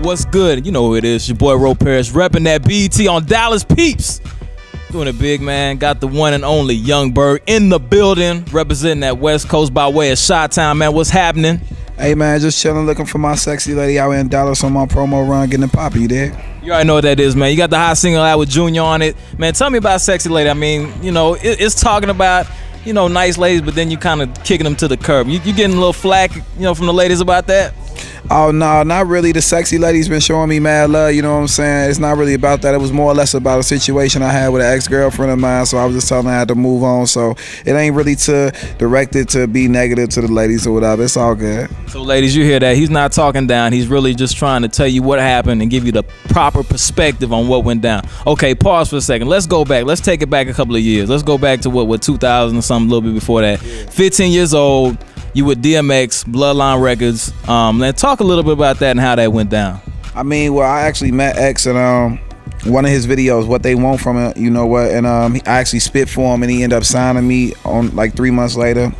what's good? You know who it is. Your boy Ro Parrish repping that BET on Dallas Peeps. Doing it big, man. Got the one and only Young Berg in the building, representing that West Coast by way of Chi-Town, man. What's happening? Hey, man, just chilling, looking for my sexy lady out in Dallas on my promo run, getting it poppin', you there? You already know what that is, man. You got the hot single out with Junior on it. Man, tell me about Sexy Lady. I mean, you know, it's talking about, you know, nice ladies, but then you kind of kicking them to the curb. You getting a little flack, you know, from the ladies about that? Oh, no, not really. The sexy lady's been showing me mad love, you know what I'm saying? It's not really about that. It was more or less about a situation I had with an ex-girlfriend of mine, so I was just telling her I had to move on. So it ain't really directed to be negative to the ladies or whatever. It's all good. So, ladies, you hear that. He's not talking down. He's really just trying to tell you what happened and give you the proper perspective on what went down. Okay, pause for a second. Let's go back. Let's take it back a couple of years. Let's go back to, what 2000 or something, a little bit before that. 15 years old. You with DMX, Bloodline Records. Let's talk a little bit about that and how that went down. I mean, well, I actually met X in one of his videos, What They Want From It, you know what, and I actually spit for him, and he ended up signing me on like 3 months later.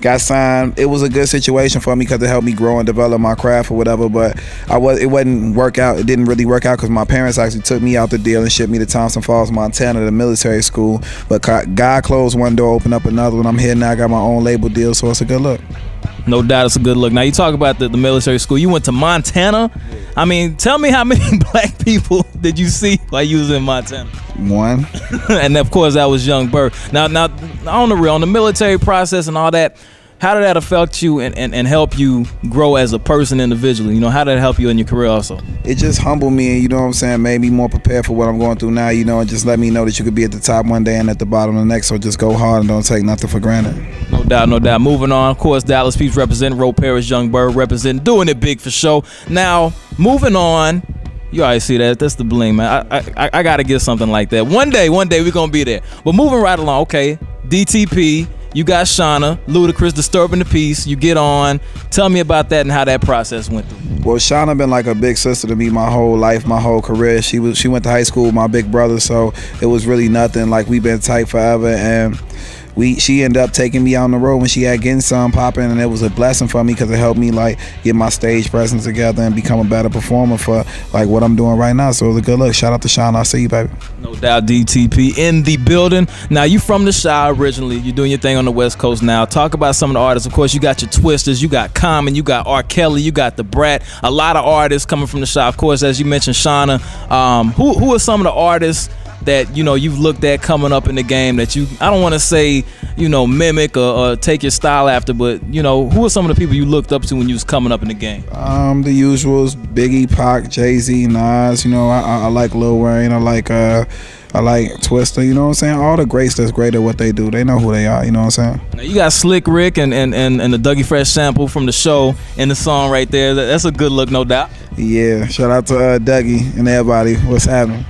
Got signed. It was a good situation for me because it helped me grow and develop my craft or whatever, but it wouldn't work out. It didn't really work out because my parents actually took me out the deal and shipped me to Thompson Falls, Montana, the military school. But God closed one door, opened up another one. I'm here now, I got my own label deal, so it's a good look. No doubt it's a good look. Now, you talk about the military school. You went to Montana? I mean, tell me how many black people did you see while you was in Montana? One. And, of course, that was Young Berg. Now, on the real, on the military process and all that, how did that affect you and help you grow as a person individually? You know, how did it help you in your career also? It just humbled me, and you know what I'm saying, made me more prepared for what I'm going through now, you know, and just let me know that you could be at the top one day and at the bottom the next, so just go hard and don't take nothing for granted. No doubt, no doubt. Moving on, of course, Dallas Peeps representing, Ro Parrish, Young Berg representing, doing it big for show. Now, moving on, you already see that. That's the bling, man. I got to get something like that. One day we're going to be there. But moving right along, okay, DTP, you got Shauna, Ludacris, disturbing the peace. You get on. Tell me about that and how that process went through. Well, Shauna been like a big sister to me my whole life, my whole career. She went to high school with my big brother, so it was really nothing. Like, we've been tight forever, and she ended up taking me out on the road when she had Getting Some popping, and it was a blessing for me because it helped me like get my stage presence together and become a better performer for like what I'm doing right now. So it was a good look. Shout out to Shauna. I'll see you, baby. No doubt, DTP in the building. Now, you from the Chi originally. You're doing your thing on the West Coast now. Talk about some of the artists. Of course, you got your Twisters, you got Common, you got R. Kelly, you got The Brat. A lot of artists coming from the Chi. Of course, as you mentioned, Shauna. Who are some of the artists that, you know, you've looked at coming up in the game that you, I don't want to say, you know, mimic or take your style after, but, you know, who are some of the people you looked up to when you was coming up in the game? The usuals: Biggie, Pac, Jay-Z, Nas. You know, I like Lil Wayne. I like Twister. You know what I'm saying? All the greats that's great at what they do. They know who they are. You know what I'm saying? Now, you got Slick Rick and the Dougie Fresh sample from the show in the song right there. That's a good look, no doubt. Yeah. Shout out to Dougie and everybody. What's happening?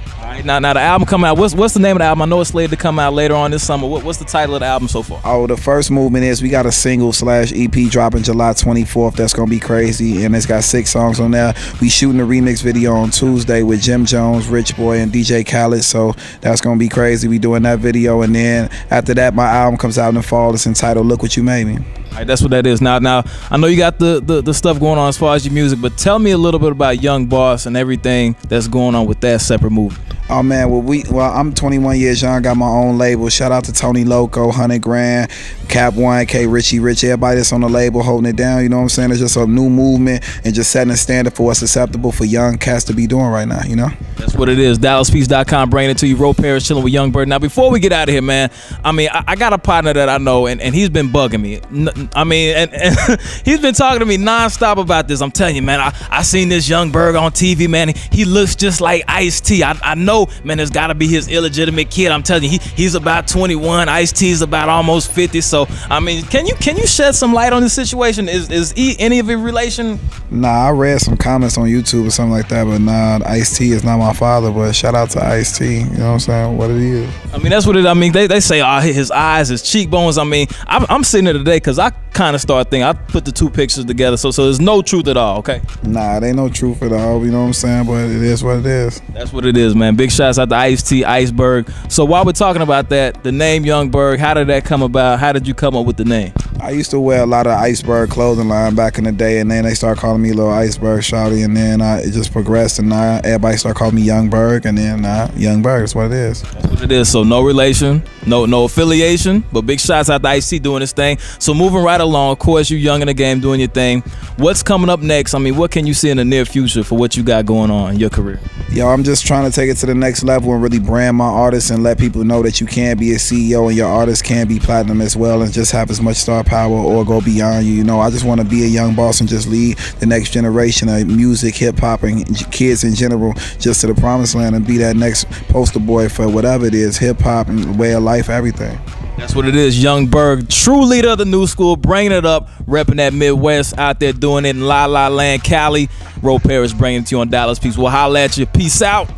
Now the album coming out. What's the name of the album? I know it's slated to come out later on this summer. What's the title of the album so far? Oh, the first movement is we got a single/EP dropping July 24th. That's gonna be crazy, and it's got 6 songs on there. We shooting a remix video on Tuesday with Jim Jones, Rich Boy, and DJ Khaled. So that's gonna be crazy. We doing that video, and then after that, my album comes out in the fall. It's entitled "Look What You Made Me." All right, that's what that is. Now I know you got the stuff going on as far as your music, but tell me a little bit about Young Boss and everything that's going on with that separate movement. Oh man, well I'm 21 years young, got my own label. Shout out to Tony Loco, 100 Grand, Cap One, K Richie Rich, everybody that's on the label holding it down. You know what I'm saying? It's just a new movement and just setting a standard for what's acceptable for young cats to be doing right now. You know? That's what it is. DallasPeace.com bringing it to you. Ro Parrish chilling with Young Berg. Now, before we get out of here, man, I mean, I got a partner that I know, and he's been bugging me. I mean, and he's been talking to me nonstop about this. I'm telling you, man, I seen this Young Berg on TV, man. He looks just like Ice-T. I know, man, there's got to be his illegitimate kid. I'm telling you, he's about 21. Ice-T's about almost 50. So, I mean, can you shed some light on this situation? Is he any of your relation? Nah, I read some comments on YouTube or something like that, but nah, Ice-T is not my father. But shout out to Ice-T. You know what I'm saying? What it is. I mean, that's what it. I mean, they say, oh, his eyes, his cheekbones. I mean, I'm sitting there today because I kind of start thinking. I put the 2 pictures together, so there's no truth at all. Okay. Nah, there ain't no truth at all. You know what I'm saying? But it is what it is. That's what it is, man. Big shouts out to Ice-T, Iceberg. So while we're talking about that, the name Young Berg, how did that come about? How did you come up with the name? I used to wear a lot of Iceberg clothing line back in the day, and then they started calling me Little Iceberg Shawty, and then it just progressed, and now everybody started calling me Young Berg, and then Young Berg is what it is. That's what it is. So no relation, no affiliation, but big shots out to Ice-T doing his thing. So moving right along, of course, you young in the game doing your thing. What's coming up next? I mean, what can you see in the near future for what you got going on in your career? Yo, I'm just trying to take it to the next level and really brand my artists and let people know that you can be a CEO and your artist can be platinum as well and just have as much star power or go beyond you. You know, I just want to be a young boss and just lead the next generation of music, hip-hop, and kids in general just to the promised land and be that next poster boy for whatever it is, hip-hop and way of life, everything. That's what it is. Young Berg, true leader of the new school, bringing it up, repping that Midwest, out there doing it in La La Land, Cali. Parrish bringing it to you on Dallas Peace. We'll holla at you. Peace out.